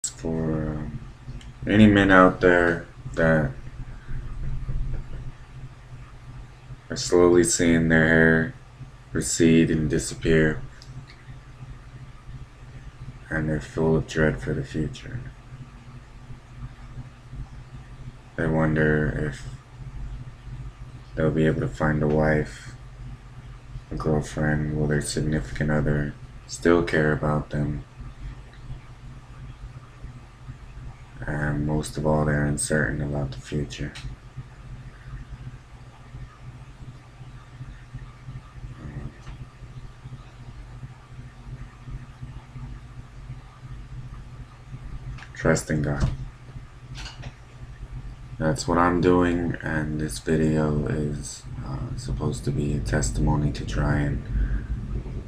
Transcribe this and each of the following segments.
For any men out there that are slowly seeing their hair recede and disappear, and they're full of dread for the future. They wonder if they'll be able to find a wife, a girlfriend, will their significant other still care about them, and most of all, they're uncertain about the future. Trusting God. That's what I'm doing, and this video is supposed to be a testimony to try and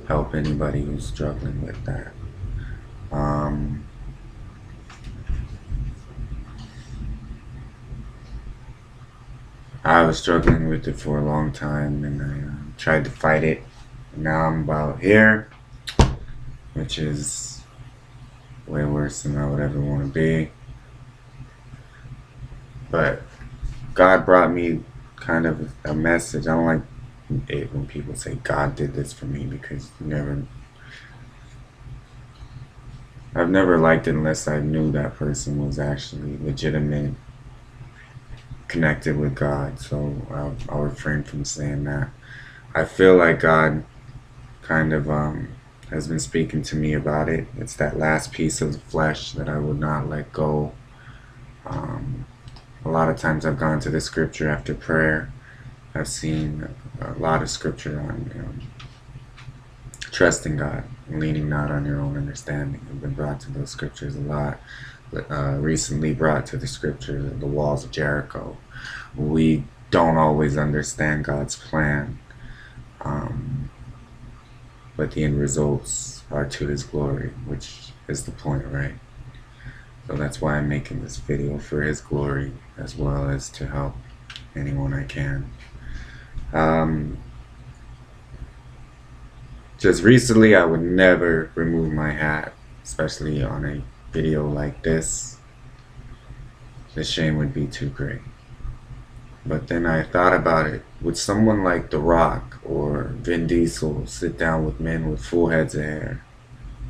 help anybody who's struggling with that. I was struggling with it for a long time, and I tried to fight it. Now I'm about here, which is way worse than I would ever want to be. But God brought me kind of a message. I don't like it when people say God did this for me, because I've never liked it unless I knew that person was actually legitimate, connected with God. So I'll refrain from saying that. I feel like God kind of has been speaking to me about it. It's that last piece of the flesh that I would not let go. A lot of times I've gone to the scripture after prayer. I've seen a lot of scripture on trusting God, leaning not on your own understanding. I've been brought to those scriptures a lot. Recently brought to the scripture, the walls of Jericho. We don't always understand God's plan, but the end results are to His glory, which is the point, right? So that's why I'm making this video, for His glory, as well as to help anyone I can. Just recently, I would never remove my hat, especially on a video like this. The shame would be too great. But then I thought about it. Would someone like The Rock or Vin Diesel sit down with men with full heads of hair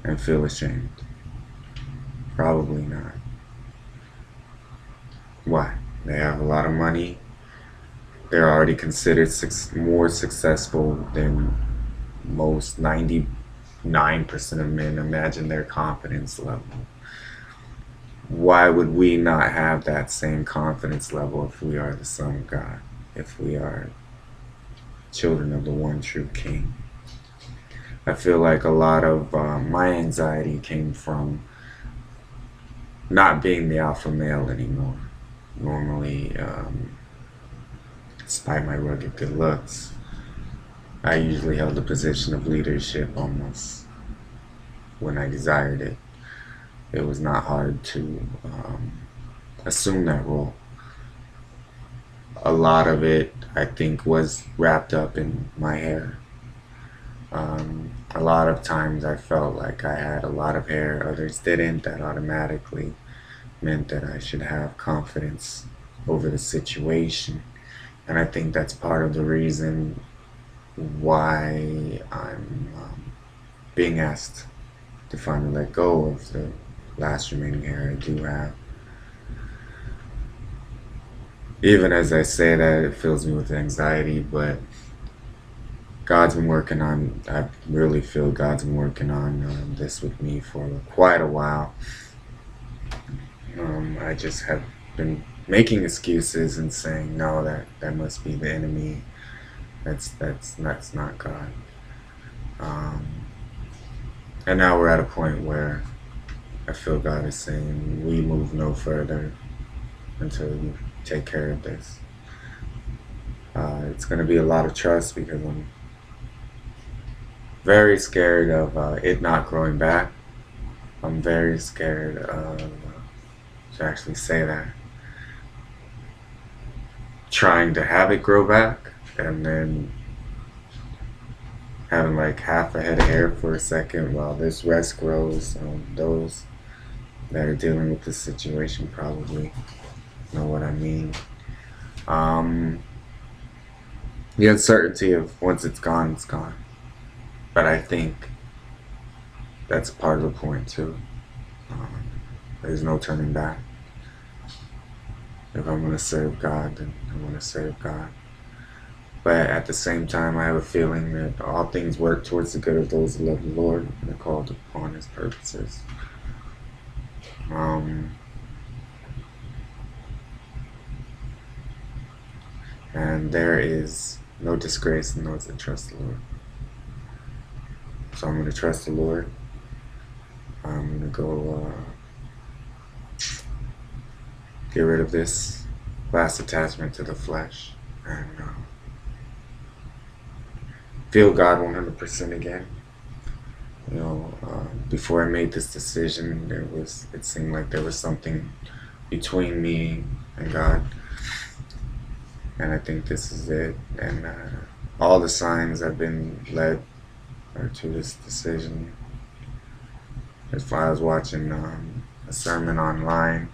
and feel ashamed? Probably not. Why? They have a lot of money. They're already considered more successful than most 99% of men. Imagine their confidence level. Why would we not have that same confidence level if we are the Son of God, if we are children of the one true King? I feel like a lot of my anxiety came from not being the alpha male anymore. Normally, despite my rugged good looks, I usually held a position of leadership almost when I desired it. It was not hard to assume that role. A lot of it, I think, was wrapped up in my hair. A lot of times I felt like I had a lot of hair, others didn't. That automatically meant that I should have confidence over the situation. And I think that's part of the reason why I'm being asked to finally let go of the last remaining hair I do have. Even as I say that, it fills me with anxiety, but God's been working on, I really feel God's been working on this with me for quite a while. I just have been making excuses and saying, no, that must be the enemy. That's not God. And now we're at a point where I feel God is saying, we move no further until you take care of this. It's going to be a lot of trust, because I'm very scared of it not growing back. I'm very scared of, to actually say that, trying to have it grow back and then having like half a head of hair for a second while this rest grows. that are dealing with this situation probably know what I mean. The uncertainty of once it's gone, it's gone. But I think that's part of the point too. There's no turning back. If I'm going to serve God, then I'm going to serve God. But at the same time, I have a feeling that all things work towards the good of those who love the Lord and are called upon His purposes. And there is no disgrace in those that trust the Lord. So I'm going to trust the Lord. I'm going to go get rid of this last attachment to the flesh and feel God 100% again. You know, before I made this decision, it seemed like there was something between me and God. And I think this is it. And all the signs I've been led to this decision. As far as watching a sermon online,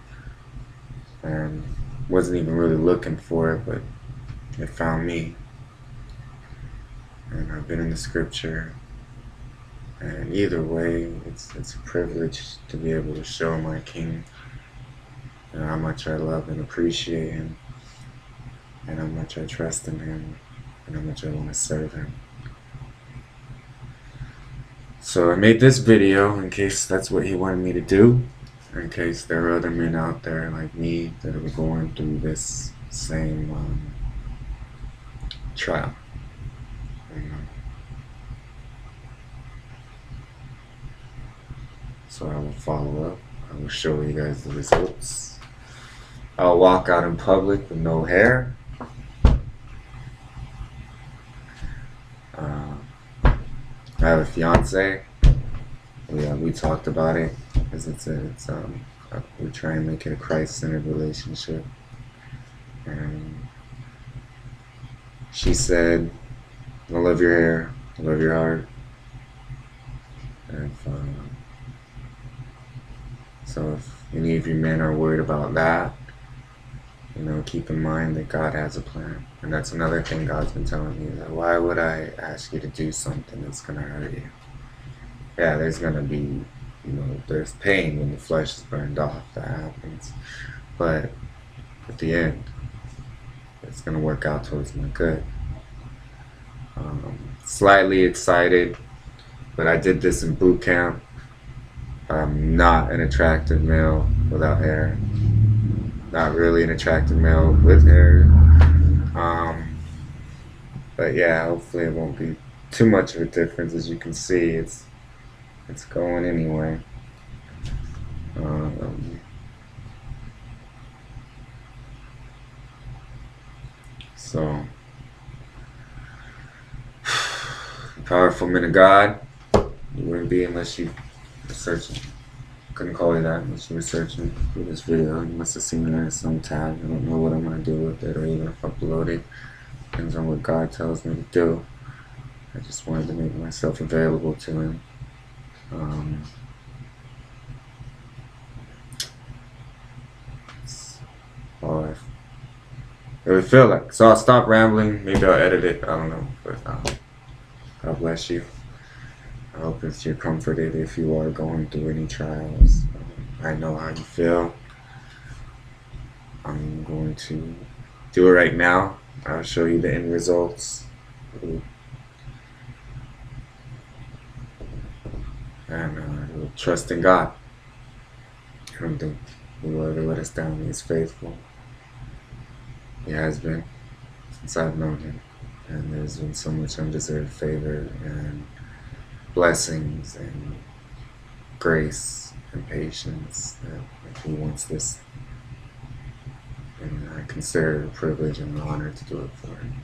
and wasn't even really looking for it, but it found me. And I've been in the scripture. And either way, it's a privilege to be able to show my King, you know, how much I love and appreciate Him, and how much I trust in Him, and how much I want to serve Him. So I made this video in case that's what He wanted me to do, in case there are other men out there like me that are going through this same trial. You know. So I will follow up. I will show you guys the results. I'll walk out in public with no hair. I have a fiance. We talked about it, because we try and make it a Christ-centered relationship. And she said, "I love your hair. I love your heart." And so if any of you men are worried about that, you know, keep in mind that God has a plan. And that's another thing God's been telling me, that why would I ask you to do something that's going to hurt you? Yeah, there's going to be, you know, there's pain when the flesh is burned off. That happens. But at the end, it's going to work out towards my good. Slightly excited, but I did this in boot camp. I'm not an attractive male without hair. Not really an attractive male with hair. But yeah, hopefully it won't be too much of a difference. As you can see, it's going anyway. So, powerful men of God, you wouldn't be unless you were searching. Couldn't call you that unless you were searching for this video. You must have seen it as some tag. I don't know what I'm going to do with it, or even if I upload it. Depends on what God tells me to do. I just wanted to make myself available to Him. That's all I really feel like. So I'll stop rambling. Maybe I'll edit it. I don't know. But God bless you. I hope that you're comforted if you are going through any trials. I know how you feel. I'm going to do it right now. I'll show you the end results. And we'll trust in God. I don't think He will ever let us down. He is faithful. He has been since I've known Him. And there's been so much undeserved favor and blessings and grace and patience that He wants this. And I consider it a privilege and an honor to do it for Him.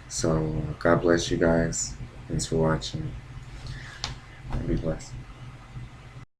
So God bless you guys. Thanks for watching. And be blessed.